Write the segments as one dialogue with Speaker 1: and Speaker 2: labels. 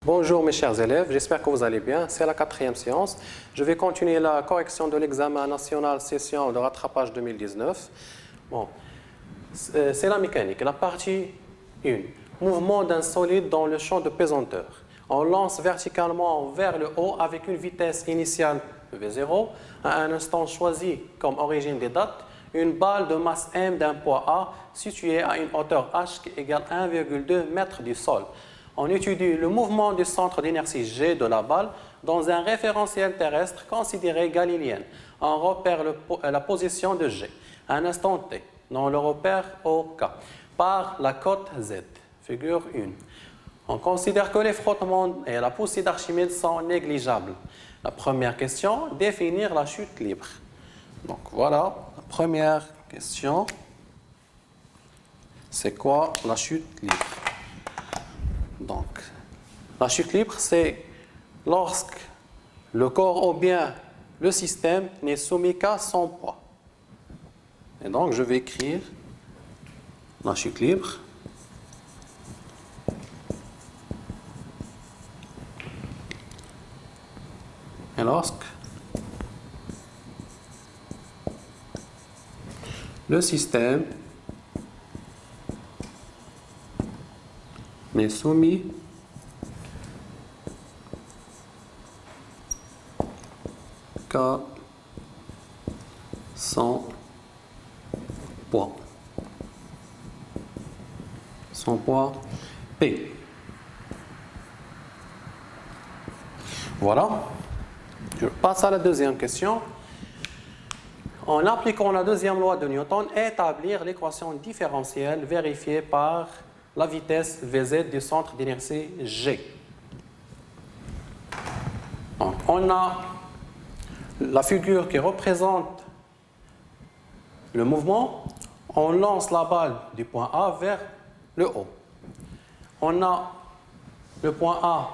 Speaker 1: Bonjour mes chers élèves, j'espère que vous allez bien. C'est la 4e séance. Je vais continuer la correction de l'examen national session de rattrapage 2019. Bon, c'est la mécanique. La partie 1. Mouvement d'un solide dans le champ de pesanteur. On lance verticalement vers le haut avec une vitesse initiale V0 à un instant choisi comme origine des dates, une balle de masse M d'un poids A située à une hauteur h qui égale 1,2 m du sol. On étudie le mouvement du centre d'inertie G de la balle dans un référentiel terrestre considéré galiléen. On repère la position de G à un instant T dans le repère OK par la cote Z, figure 1. On considère que les frottements et la poussée d'Archimède sont négligeables. La première question, définir la chute libre. Donc voilà, la première question, c'est quoi la chute libre? Donc, la chute libre, c'est lorsque le corps ou bien le système n'est soumis qu'à son poids. Et donc, je vais écrire la chute libre. Et lorsque le système n'est soumis qu'à son poids. Son poids P. Voilà. Je passe à la deuxième question. En appliquant la deuxième loi de Newton, établir l'équation différentielle vérifiée par la vitesse Vz du centre d'inertie G. Donc, on a la figure qui représente le mouvement. On lance la balle du point A vers le haut. On a le point A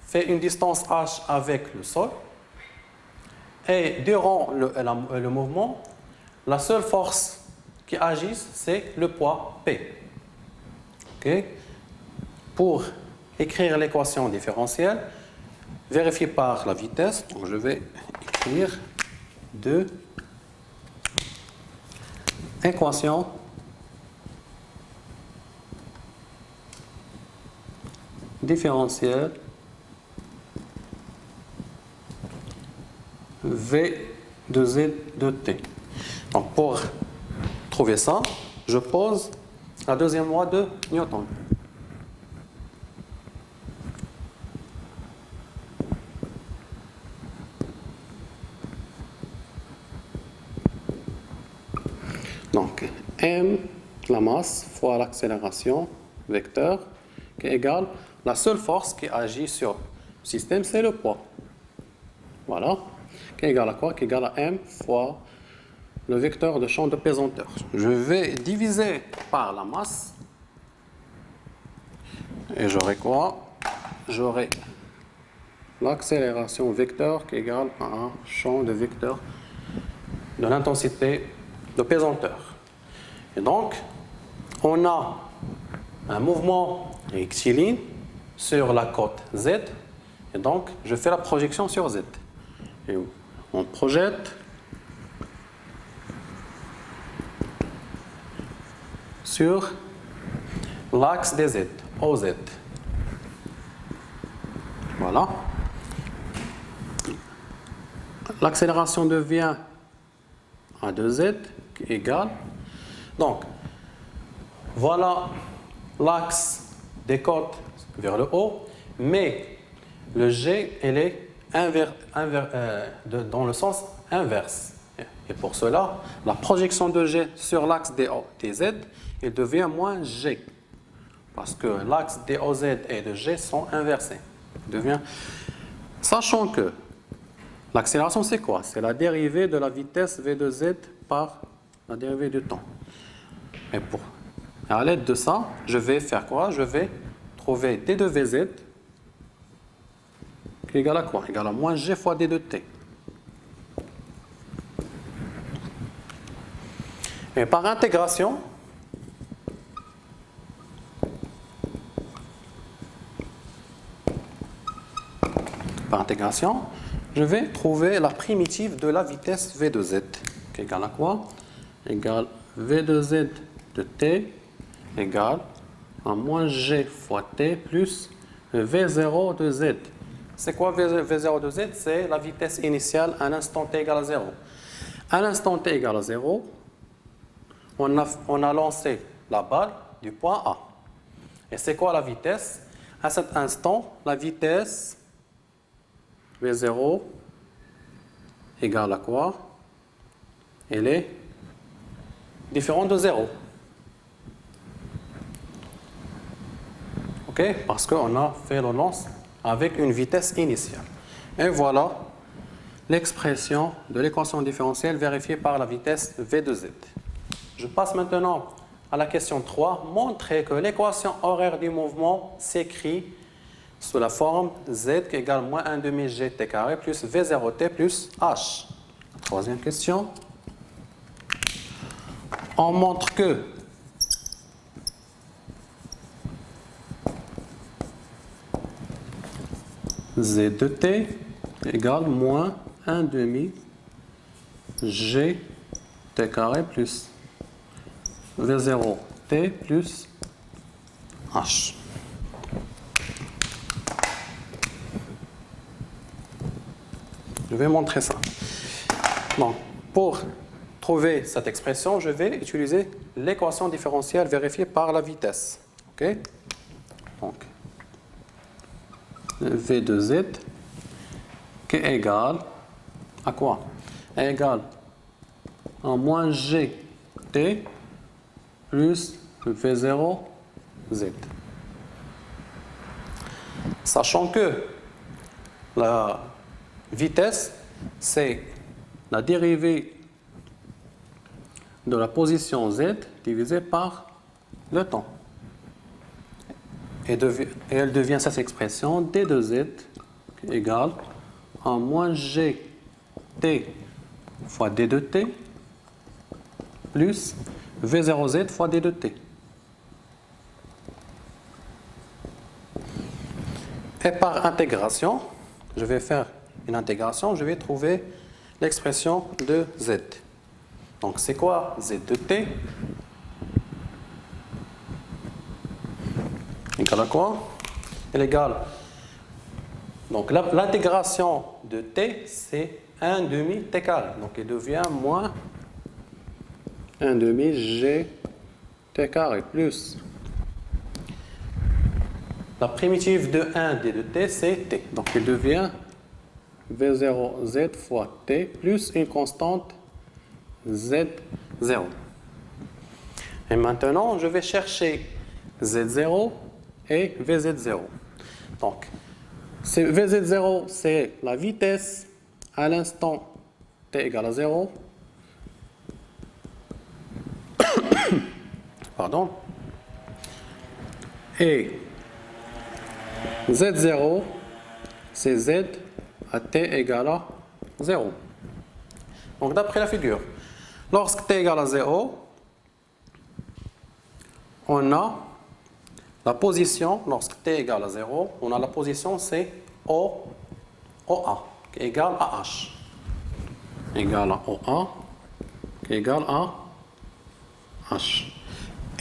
Speaker 1: fait une distance h avec le sol. Et durant le mouvement, la seule force qui agit, c'est le poids P. Okay. Pour écrire l'équation différentielle, vérifiée par la vitesse, donc je vais écrire 2 équations différentielles V de Z de T. Donc pour trouver ça, je pose la deuxième loi de Newton. Donc M, la masse, fois l'accélération, vecteur, qui est égal, la seule force qui agit sur le système, c'est le poids. Voilà. Qui est égal à quoi? Qui est égal à M fois le vecteur de champ de pesanteur. Je vais diviser par la masse. Et j'aurai quoi? J'aurai l'accélération vecteur qui est égale à un champ de vecteur de l'intensité de pesanteur. Et donc, on a un mouvement rectiligne sur la cote Z. Et donc, je fais la projection sur Z. Et on projette sur l'axe des Z, OZ. Voilà. L'accélération devient à 2Z qui est égale. Donc, voilà l'axe des côtes vers le haut, mais le G, elle est dans le sens inverse. Et pour cela, la projection de G sur l'axe DZ, elle devient moins G. Parce que l'axe DOZ et de G sont inversés. Sachant que l'accélération, c'est quoi? C'est la dérivée de la vitesse V de Z par la dérivée du temps. Et à l'aide de ça, je vais faire quoi? Je vais trouver D de VZ qui est égal à quoi? Égal à moins G fois D de T. Et par intégration, par intégration, je vais trouver la primitive de la vitesse v de z, qui est égale à quoi? Égale v de z de t égale à moins g fois t plus v0 de z. C'est quoi v0 de z? C'est la vitesse initiale à l'instant t égale à 0. À l'instant t égale à 0, on a lancé la balle du point A. Et c'est quoi la vitesse? À cet instant, la vitesse v0 égale à quoi? Elle est différente de 0. OK? Parce qu'on a fait le lance avec une vitesse initiale. Et voilà l'expression de l'équation différentielle vérifiée par la vitesse v de z. Je passe maintenant à la question 3. Montrer que l'équation horaire du mouvement s'écrit sous la forme z qui égale moins 1 demi gt carré plus v0t plus h. Troisième question. On montre que z de t égale moins 1 demi gt carré plus v0t plus h. Je vais montrer ça. Donc, pour trouver cette expression, je vais utiliser l'équation différentielle vérifiée par la vitesse. OK? Donc, v de z qui est égal à quoi? Est égal à moins gt plus v0 z. Sachant que la vitesse, c'est la dérivée de la position z divisée par le temps. Et elle devient cette expression d de z égale à moins gt fois d de t plus v0z fois d de t. Et par intégration, je vais faire une intégration, je vais trouver l'expression de z. Donc c'est quoi z de t? Égale à quoi? Elle est égale. Donc l'intégration de t, c'est 1 demi t carré. Donc il devient moins 1 demi g t carré plus la primitive de 1 d de t, c'est t. Donc il devient v0z fois t plus une constante z0. Et maintenant, je vais chercher z0 et vz0. Donc, vz0, c'est la vitesse à l'instant t égale à 0. Pardon. Et z0, c'est z à t égale à 0. Donc, d'après la figure, lorsque t égale à 0, on a la position, lorsque t égale à 0, on a la position, c'est OA, qui est égale à H. Égale à OA, qui est égale à H.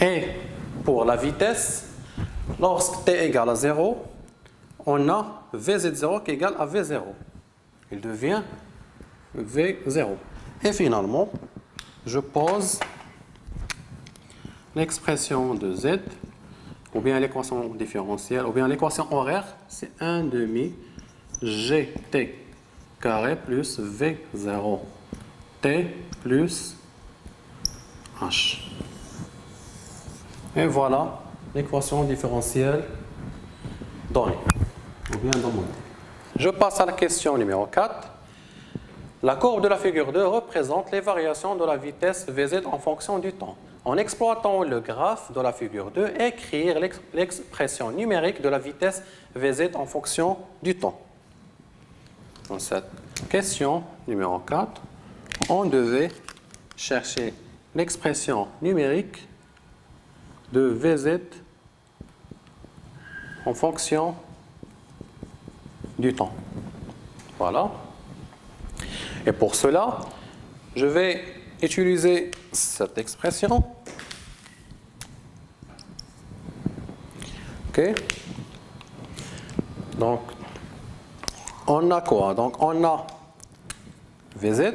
Speaker 1: Et pour la vitesse, lorsque t égale à 0, on a Vz0 qui est égal à V0. Il devient V0. Et finalement, je pose l'expression de Z, ou bien l'équation différentielle, ou bien l'équation horaire, c'est 1 demi gt carré plus V0 t plus h. Et voilà l'équation différentielle donnée, ou bien demandée. Je passe à la question numéro 4. La courbe de la figure 2 représente les variations de la vitesse Vz en fonction du temps. En exploitant le graphe de la figure 2, écrire l'expression numérique de la vitesse Vz en fonction du temps. Dans cette question numéro 4, on devait chercher l'expression numérique de Vz en fonction du temps. Voilà. Et pour cela, je vais utiliser cette expression. OK? Donc, on a quoi? Donc, on a Vz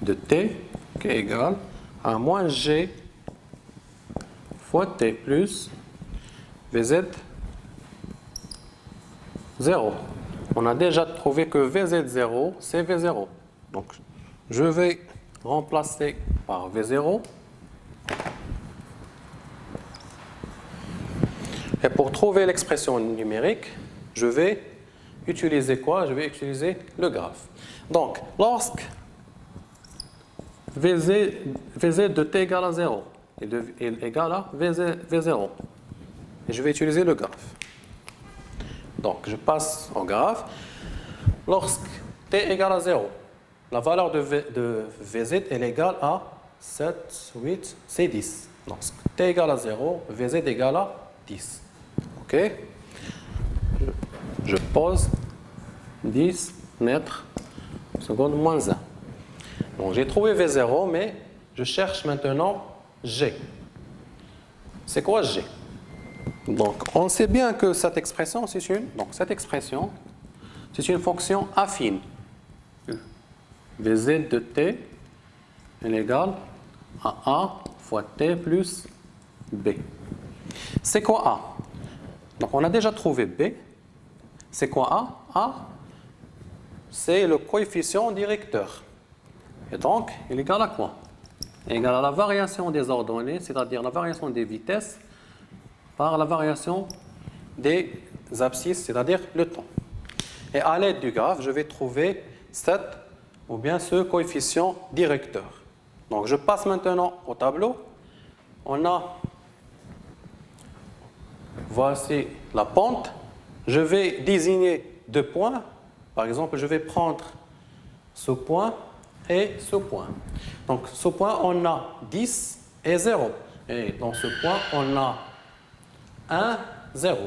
Speaker 1: de t qui est égal à moins g fois t plus Vz 0. On a déjà trouvé que Vz0, c'est V0. Donc, je vais remplacer par V0. Et pour trouver l'expression numérique, je vais utiliser quoi? Je vais utiliser le graphe. Donc, lorsque Vz de t égale à 0 est égal à V0, et je vais utiliser le graphe. Donc, je passe au graphe. Lorsque t égale à 0, la valeur de Vz est égale à 7, 8, c'est 10. Lorsque t égale à 0, Vz égale à 10. OK? Je pose 10 mètres seconde moins 1. Donc, j'ai trouvé V0, mais je cherche maintenant G. C'est quoi G? Donc, on sait bien que cette expression, c'est une fonction affine. Vz de t est égal à A fois t plus B. C'est quoi A? Donc, on a déjà trouvé B. C'est quoi A? A, c'est le coefficient directeur. Et donc, il est égal à quoi? Il est égal à la variation des ordonnées, c'est-à-dire la variation des vitesses, par la variation des abscisses, c'est-à-dire le temps. Et à l'aide du graphe, je vais trouver ce coefficient directeur. Donc, je passe maintenant au tableau. On a, voici la pente. Je vais désigner 2 points. Par exemple, je vais prendre ce point et ce point. Donc, ce point, on a 10 et 0. Et dans ce point, on a 1, 0.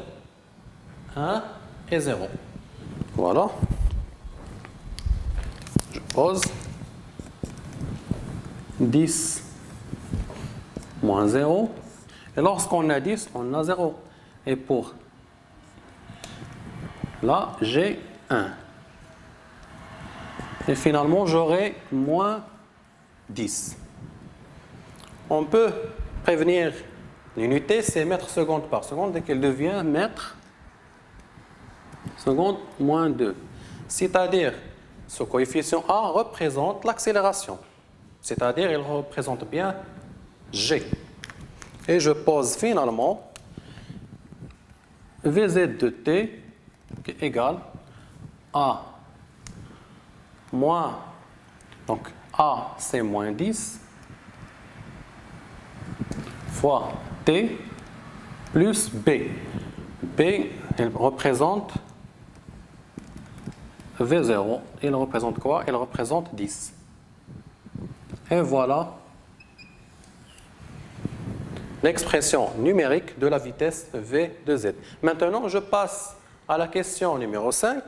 Speaker 1: 1 et 0. Voilà. Je pose 10 moins 0. Et lorsqu'on a 10, on a 0. Et pour là, j'ai 1. Et finalement, j'aurai moins 10. On peut prévenir l'unité, c'est mètres secondes par seconde, dès qu'elle devient mètres seconde moins 2. C'est-à-dire, ce coefficient A représente l'accélération. C'est-à-dire, il représente bien G. Et je pose finalement Vz de t qui est égal à moins, donc A c'est moins 10 fois t plus B. B, il représente V0. Il représente quoi? Il représente 10. Et voilà l'expression numérique de la vitesse V de Z. Maintenant, je passe à la question numéro 5.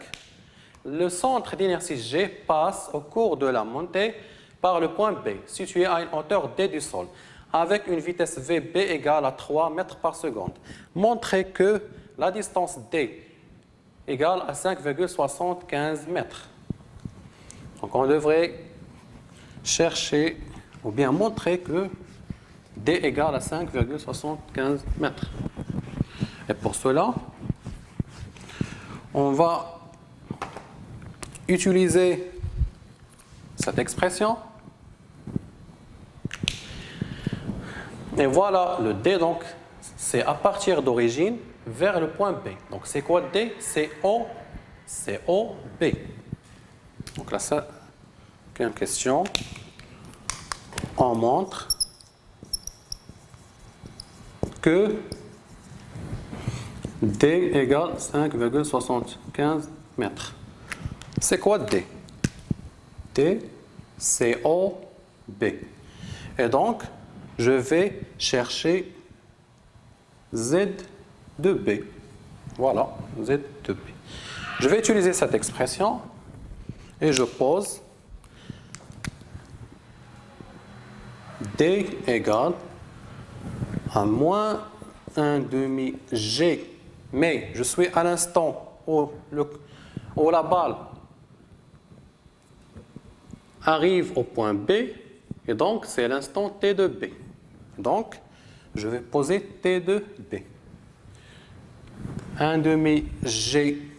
Speaker 1: Le centre d'inertie G passe au cours de la montée par le point B, situé à une hauteur D du sol, avec une vitesse VB égale à 3 mètres par seconde. Montrez que la distance D égale à 5,75 mètres. Donc, on devrait chercher ou bien montrer que D égale à 5,75 mètres. Et pour cela, on va utiliser cette expression. Et voilà le D, donc c'est à partir d'origine vers le point B. Donc c'est quoi D? C'est O, B. Donc là, ça, une question. On montre que D égale 5,75 mètres. C'est quoi D? D, c'est O, B. Et donc, je vais chercher Z de B. Voilà, Z de B. Je vais utiliser cette expression et je pose D égale à moins 1 demi G. Mais je suis à l'instant où la balle arrive au point B, et donc c'est l'instant T de B. Donc, je vais poser T de B. 1 demi G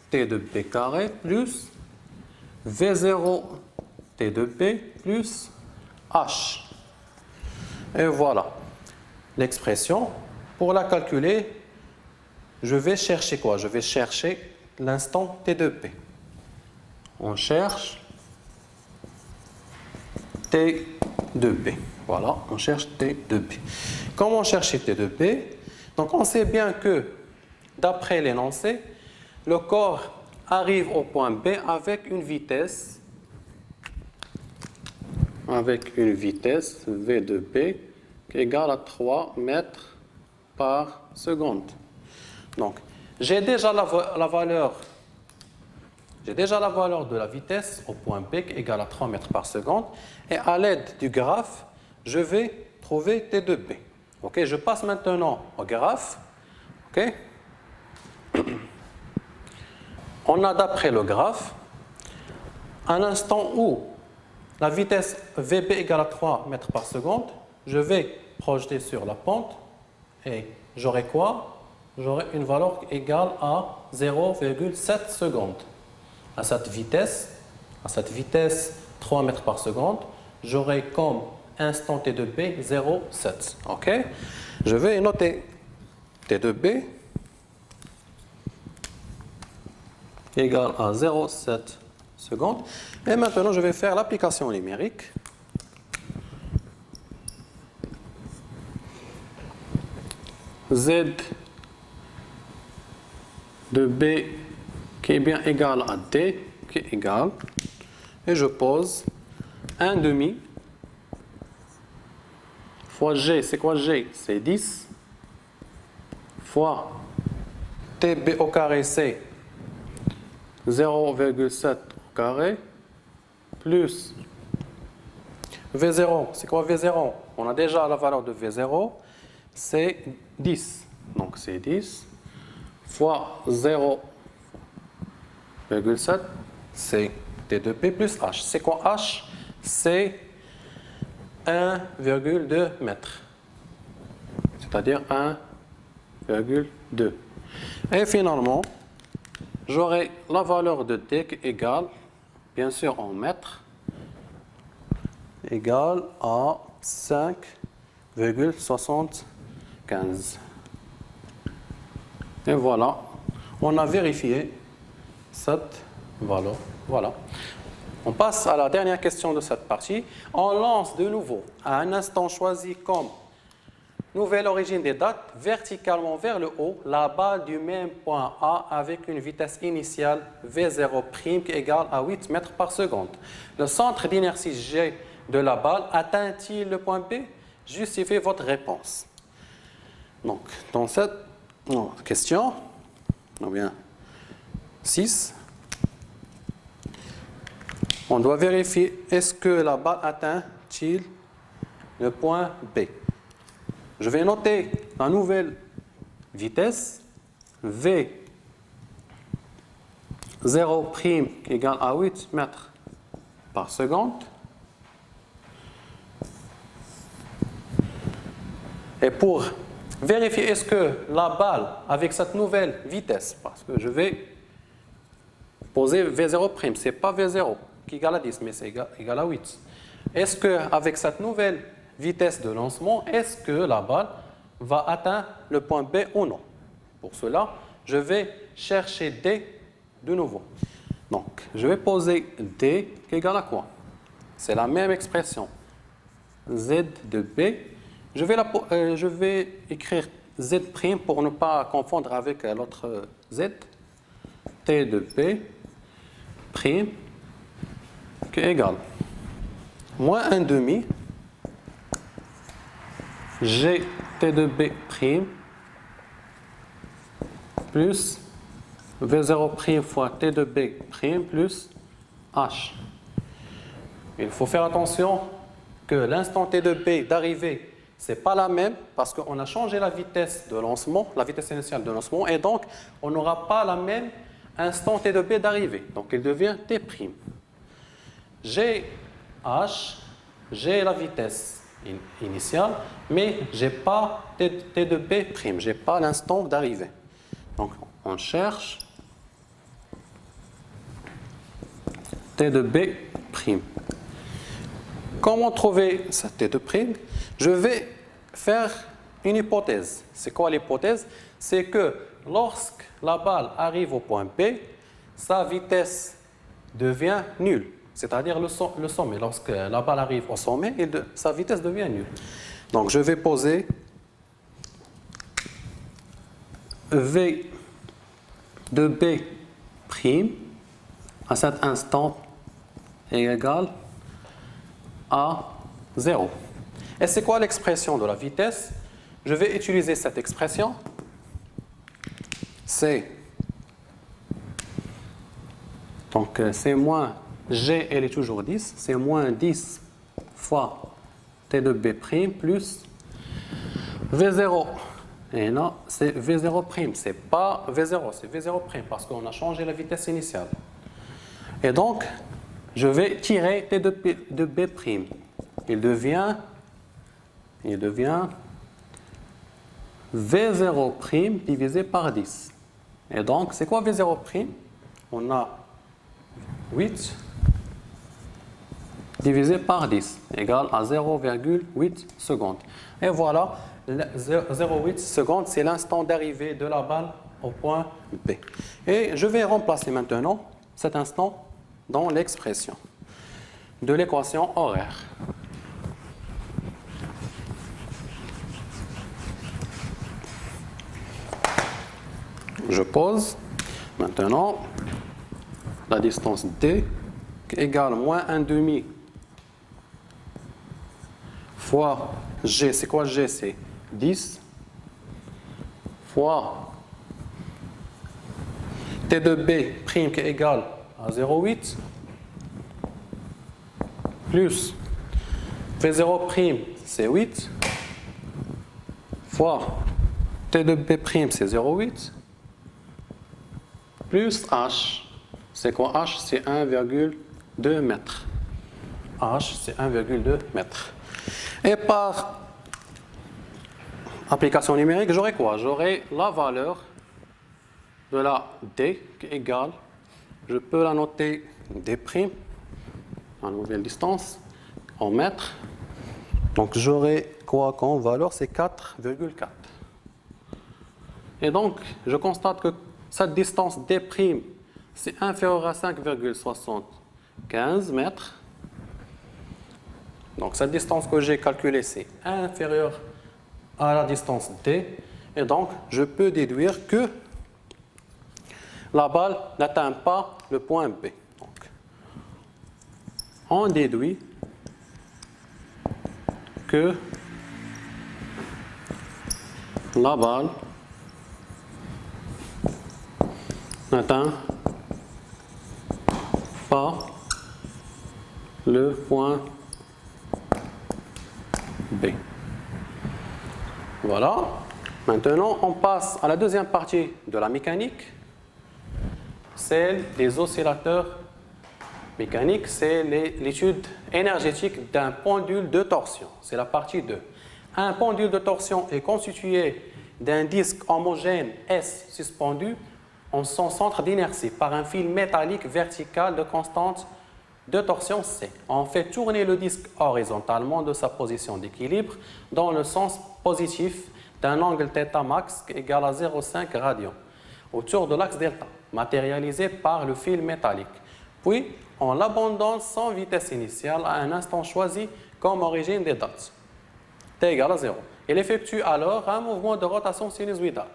Speaker 1: T de B carré plus V0 T de B plus H. Et voilà l'expression. Pour la calculer, je vais chercher quoi? Je vais chercher l'instant T de B. On cherche T de B. Voilà, on cherche T de B. Comment chercher T de B? Donc on sait bien que, d'après l'énoncé, le corps arrive au point B avec une vitesse V de B qui est égale à 3 mètres par seconde. Donc, j'ai déjà la valeur de la vitesse au point B qui est égale à 3 mètres par seconde. Et à l'aide du graphe, je vais trouver T de B. Ok, je passe maintenant au graphe. Ok. On a d'après le graphe, à l'instant où la vitesse VB égale à 3 mètres par seconde, je vais projeter sur la pente et j'aurai quoi? J'aurai une valeur égale à 0,7 secondes. À cette vitesse 3 mètres par seconde, j'aurai comme instant T de B 0,7. Ok? Je vais noter T de B égale à 0,7 secondes. Et maintenant, je vais faire l'application numérique. Z de B qui est bien égal à D qui est égal. Et je pose 1 demi fois G. C'est quoi G? C'est 10 fois TB au carré, c'est 0,7 au carré plus V0. C'est quoi V0? On a déjà la valeur de V0, c'est 10. Donc c'est 10 fois 0,7, c'est T de P plus H. C'est quoi H? C'est 1,2 mètres. C'est-à-dire 1,2. Et finalement, j'aurai la valeur de T qui est égale, bien sûr en mètres, égale à 5,75. Et voilà, on a vérifié cette valeur. Voilà. On passe à la dernière question de cette partie. On lance de nouveau à un instant choisi comme nouvelle origine des dates, verticalement vers le haut, la balle du même point A avec une vitesse initiale V0' qui est égale à 8 mètres par seconde. Le centre d'inertie G de la balle atteint-il le point B? Justifiez votre réponse. Donc, dans cette question, ou bien 6, on doit vérifier est-ce que la balle atteint-il le point B. Je vais noter la nouvelle vitesse V0' égale à 8 mètres par seconde. Et pour vérifier est-ce que la balle avec cette nouvelle vitesse, parce que je vais poser V0', ce n'est pas V0 qui est égal à 10, mais c'est égal à 8. Est-ce qu'avec cette nouvelle vitesse de lancement, est-ce que la balle va atteindre le point B ou non? Pour cela, je vais chercher D de nouveau. Donc, je vais poser D qui est égal à quoi? C'est la même expression. Z de B. Je vais écrire Z' pour ne pas confondre avec l'autre Z. T de B prime qui est égal moins 1 demi G T de B prime plus V0' fois T de B' plus H. Il faut faire attention que l'instant T de B d'arrivée, ce n'est pas la même parce qu'on a changé la vitesse de lancement, la vitesse initiale de lancement, et donc on n'aura pas la même instant T de B d'arrivée. Donc il devient T'. J'ai H, j'ai la vitesse initiale, mais je n'ai pas T de B', je n'ai pas l'instant d'arrivée. Donc on cherche T de B'. Comment trouver cette T de prime? Je vais faire une hypothèse. C'est quoi l'hypothèse? C'est que lorsque la balle arrive au point B, sa vitesse devient nulle, c'est-à-dire le sommet. Lorsque la balle arrive au sommet, sa vitesse devient nulle. Donc je vais poser V de B' à cet instant est égal à 0. Et c'est quoi l'expression de la vitesse? Je vais utiliser cette expression. C'est donc c'est moins G, elle est toujours 10, c'est moins 10 fois T de B' plus V0. Et là, c'est V0', c'est pas V0, c'est V0' parce qu'on a changé la vitesse initiale. Et donc, je vais tirer T de B'. Il devient V0' divisé par 10. Et donc, c'est quoi V0'? On a 8 divisé par 10 égale à 0,8 secondes. Et voilà, 0,8 secondes, c'est l'instant d'arrivée de la balle au point B. Et je vais remplacer maintenant cet instant dans l'expression de l'équation horaire. Je pose maintenant la distance D égale moins 1,5 fois G. C'est quoi G? C'est 10 fois T de B' qui est égal à 0,8 plus V0', c'est 8 fois T de B', c'est 0,8 plus H. C'est quoi H? C'est 1,2 mètres. H, c'est 1,2 mètres. Et par application numérique, j'aurai quoi? J'aurai la valeur de la D qui est égale, je peux la noter D', la nouvelle distance, en mètres. Donc j'aurai quoi comme valeur? C'est 4,4. Et donc, je constate que cette distance D', c'est inférieur à 5,75 mètres. Donc cette distance que j'ai calculée, c'est inférieur à la distance D. Et donc, je peux déduire que la balle n'atteint pas le point B. Donc, on déduit que la balle n'atteint pas le point B. Voilà. Maintenant, on passe à la deuxième partie de la mécanique, celle des oscillateurs mécaniques. C'est l'étude énergétique d'un pendule de torsion. C'est la partie 2. Un pendule de torsion est constitué d'un disque homogène S suspendu en son centre d'inertie par un fil métallique vertical de constante de torsion C. On fait tourner le disque horizontalement de sa position d'équilibre dans le sens positif d'un angle θ max égal à 0,5 radian autour de l'axe delta, matérialisé par le fil métallique. Puis, on l'abandonne sans vitesse initiale à un instant choisi comme origine des dates, t égale à 0. Il effectue alors un mouvement de rotation sinusoïdale.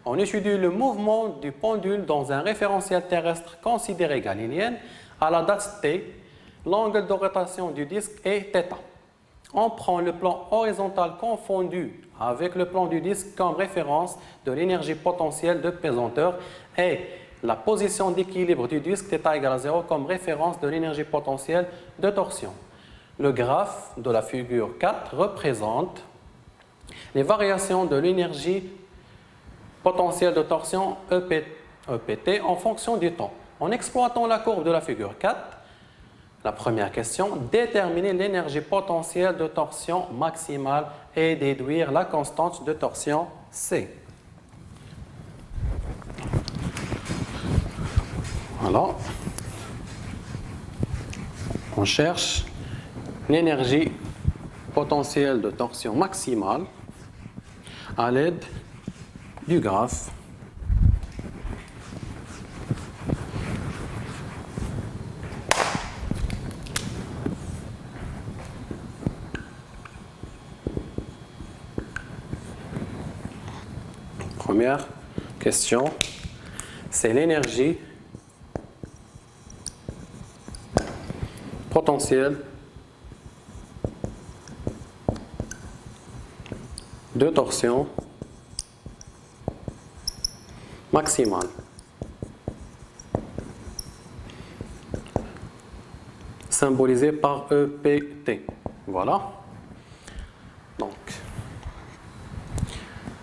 Speaker 1: On étudie le mouvement du pendule dans un référentiel terrestre considéré galiléen. À la date t, l'angle de rotation du disque est θ. On prend le plan horizontal confondu avec le plan du disque comme référence de l'énergie potentielle de pesanteur et la position d'équilibre du disque θ égale à 0 comme référence de l'énergie potentielle de torsion. Le graphe de la figure 4 représente les variations de l'énergie potentielle de torsion EPT en fonction du temps. En exploitant la courbe de la figure 4, la première question, déterminer l'énergie potentielle de torsion maximale et déduire la constante de torsion C. Alors, on cherche l'énergie potentielle de torsion maximale à l'aide du graphe Première question, c'est l'énergie potentielle de torsion maximale. Symbolisée par EPT. Voilà. Donc,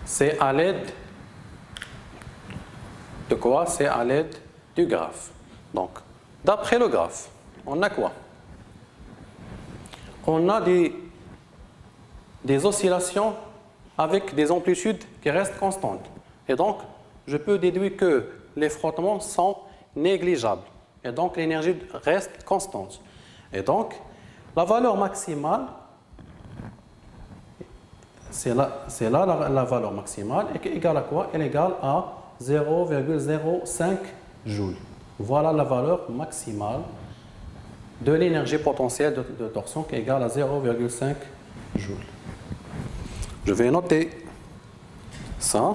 Speaker 1: c'est à l'aide de quoi? C'est à l'aide du graphe. Donc, d'après le graphe, on a quoi? On a des oscillations avec des amplitudes qui restent constantes. Et donc, je peux déduire que les frottements sont négligeables. Et donc, l'énergie reste constante. Et donc, la valeur maximale, c'est là la valeur maximale, et qui est égale à quoi? Elle est égale à 0,05 joules. Voilà la valeur maximale de l'énergie potentielle de torsion qui est égale à 0,5 joules. Je vais noter ça.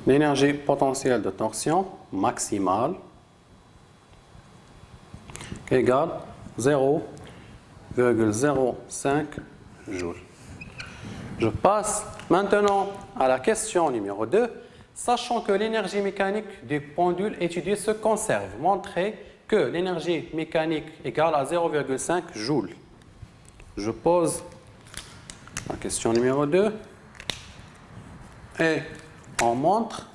Speaker 1: L'énergie potentielle de torsion maximale qui est égale à 0,05 joules. Je passe maintenant à la question numéro 2. Sachant que l'énergie mécanique du pendule étudié se conserve, montrez que l'énergie mécanique égale à 0,5 joules. Je pose la question numéro 2 et on montre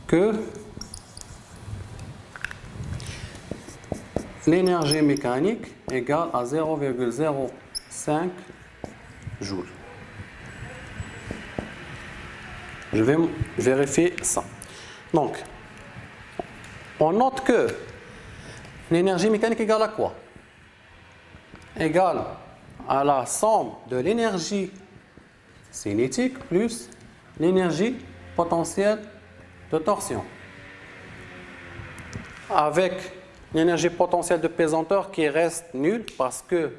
Speaker 1: que l'énergie mécanique égale à 0,05 joules. Je vais vérifier ça. Donc, on note que l'énergie mécanique égale à quoi? Égale à la somme de l'énergie cinétique plus l'énergie potentielle de torsion. Avec l'énergie potentielle de pesanteur qui reste nulle parce que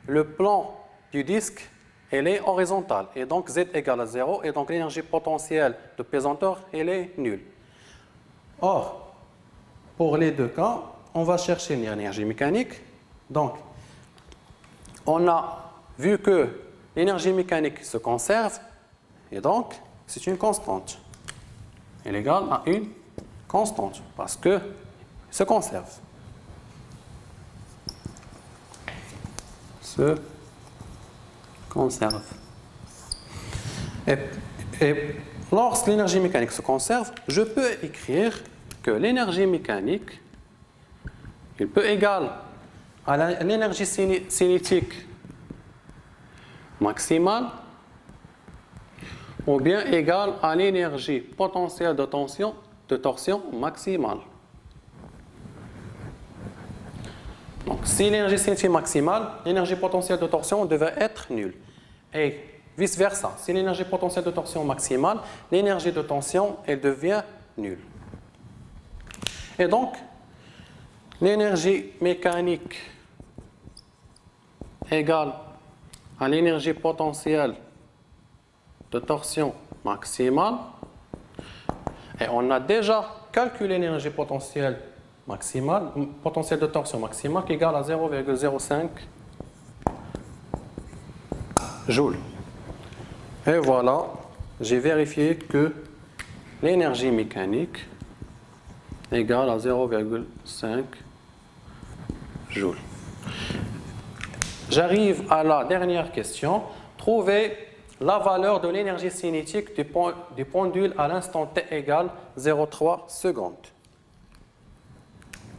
Speaker 1: le plan du disque elle est horizontale et donc Z égale à 0 et donc l'énergie potentielle de pesanteur elle est nulle. Or, pour les deux cas, on va chercher l'énergie mécanique. Donc, on a vu que l'énergie mécanique se conserve et donc c'est une constante. Elle est égale à une constante parce que se conserve. Se conserve. Et lorsque l'énergie mécanique se conserve, je peux écrire que l'énergie mécanique il peut égaler à l'énergie cinétique maximale ou bien égal à l'énergie potentielle de torsion maximale. Donc, si l'énergie cinétique est maximale, l'énergie potentielle de torsion devait être nulle. Et vice-versa, si l'énergie potentielle de torsion est maximale, l'énergie de tension elle devient nulle. Et donc, l'énergie mécanique égale à l'énergie potentielle de torsion maximale. Et on a déjà calculé l'énergie potentielle maximale, potentielle de torsion maximale qui est égale à 0,05 joules. Et voilà j'ai vérifié que l'énergie mécanique égale à 0,5 joules. J'arrive à la dernière question. Trouvez la valeur de l'énergie cinétique du pendule à l'instant t égale 0,3 secondes.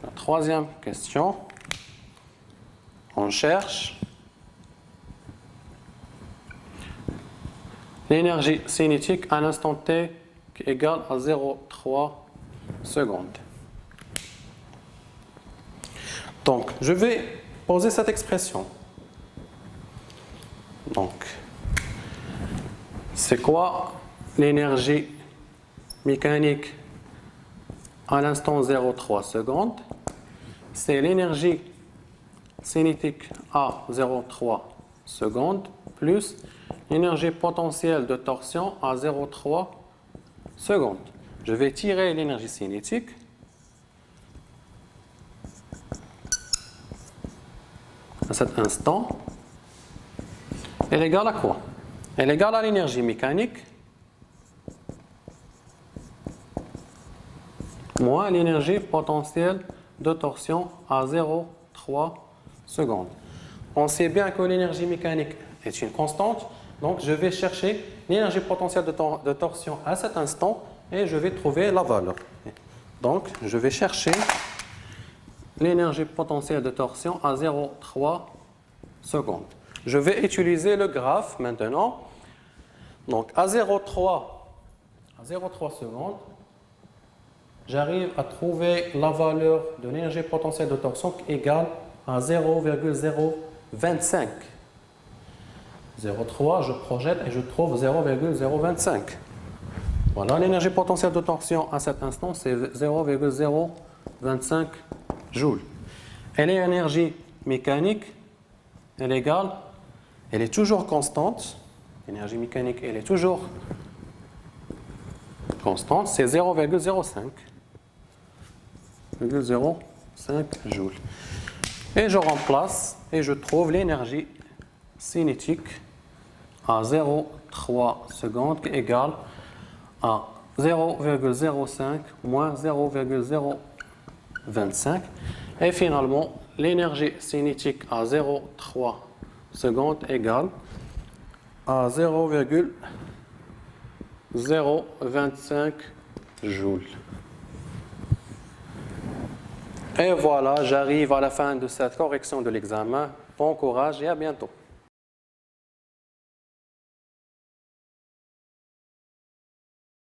Speaker 1: La troisième question. On cherche l'énergie cinétique à l'instant t qui est égale à 0,3 secondes. Donc, je vais poser cette expression. Donc, c'est quoi l'énergie mécanique à l'instant 0,3 secondes? C'est l'énergie cinétique à 0,3 secondes plus l'énergie potentielle de torsion à 0,3 secondes. Je vais tirer l'énergie cinétique. À cet instant, elle est égale à quoi? Elle est égale à l'énergie mécanique moins l'énergie potentielle de torsion à 0,3 secondes. On sait bien que l'énergie mécanique est une constante, donc je vais chercher l'énergie potentielle de torsion à cet instant et je vais trouver la valeur. Donc, je vais chercher l'énergie potentielle de torsion à 0,3 secondes. Je vais utiliser le graphe maintenant. Donc, à 0,3 secondes, j'arrive à trouver la valeur de l'énergie potentielle de torsion égale à 0,025. 0,3, je projette et je trouve 0,025. Voilà, l'énergie potentielle de torsion à cet instant, c'est 0,025 joules. Et l'énergie mécanique, elle est égale, elle est toujours constante. L'énergie mécanique, elle est toujours constante, c'est 0,05. 0,05 joules. Et je remplace et je trouve l'énergie cinétique à 0,3 secondes qui est égale à 0,05 moins 0,025. Et finalement, l'énergie cinétique à 0,3 secondes égale à 0,025 joules. Et voilà, j'arrive à la fin de cette correction de l'examen. Bon courage et à bientôt.